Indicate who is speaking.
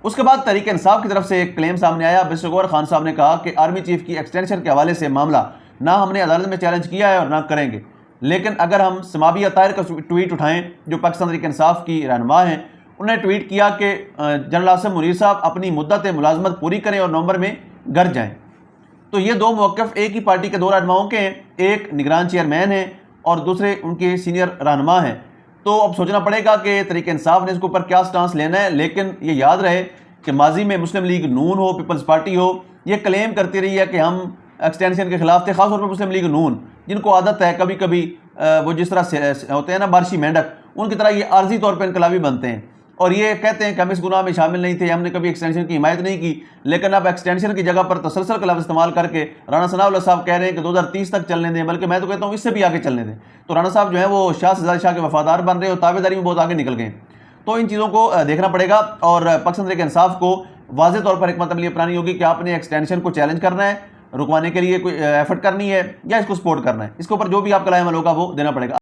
Speaker 1: اس کے بعد تحریک انصاف کی طرف سے ایک کلیم سامنے آیا. مسٹر گوہر خان صاحب نے کہا کہ آرمی چیف کی ایکسٹینشن کے حوالے سے معاملہ نہ ہم نے عدالت میں چیلنج کیا ہے اور نہ کریں گے، لیکن اگر ہم سمابی طاہر کا ٹویٹ اٹھائیں جو پاکستان تحریک انصاف کی رہنما ہیں، انہوں نے ٹویٹ کیا کہ جنرل عاصم منیر صاحب اپنی مدت ملازمت پوری کریں اور نومبر میں گھر جائیں. تو یہ دو موقف ایک ہی پارٹی کے دو رہنماؤں کے ہیں، ایک نگران چیئرمین ہیں اور دوسرے ان کے سینئر رہنما ہیں. تو اب سوچنا پڑے گا کہ تحریک انصاف نے اس کے اوپر کیا سٹانس لینا ہے. لیکن یہ یاد رہے کہ ماضی میں مسلم لیگ نون ہو، پیپلز پارٹی ہو، یہ کلیم کرتی رہی ہے کہ ہم ایکسٹینشن کے خلاف تھے، خاص طور پر مسلم لیگ نون، جن کو عادت ہے کبھی کبھی وہ جس طرح سے ہوتے ہیں نا بارشی مینڈک، ان کی طرح یہ عارضی طور پہ انقلابی بنتے ہیں اور یہ کہتے ہیں کہ ہم اس گناہ میں شامل نہیں تھے، ہم نے کبھی ایکسٹینشن کی حمایت نہیں کی. لیکن اب ایکسٹینشن کی جگہ پر تسلسل کا لفظ استعمال کر کے رانا ثناء اللہ صاحب کہہ رہے ہیں کہ 2030 تک چلنے دیں، بلکہ میں تو کہتا ہوں اس سے بھی آگے چلنے دیں. تو رانا صاحب جو ہیں وہ شاہ سے زیادہ شاہ کے وفادار بن رہے ہیں اور تابعداری میں بہت آگے نکل گئے. تو ان چیزوں کو دیکھنا پڑے گا اور پاکستان تحریک انصاف کو واضح طور پر حکمت عملی اپنانی ہوگی کہ آپ نے ایکسٹینشن کو چیلنج کرنا ہے، رکوانے کے لیے کوئی ایفرٹ کرنی ہے یا اس کو سپورٹ کرنا ہے. اس کے اوپر جو بھی آپ کا رائے عمل ہوگا وہ دینا پڑے گا.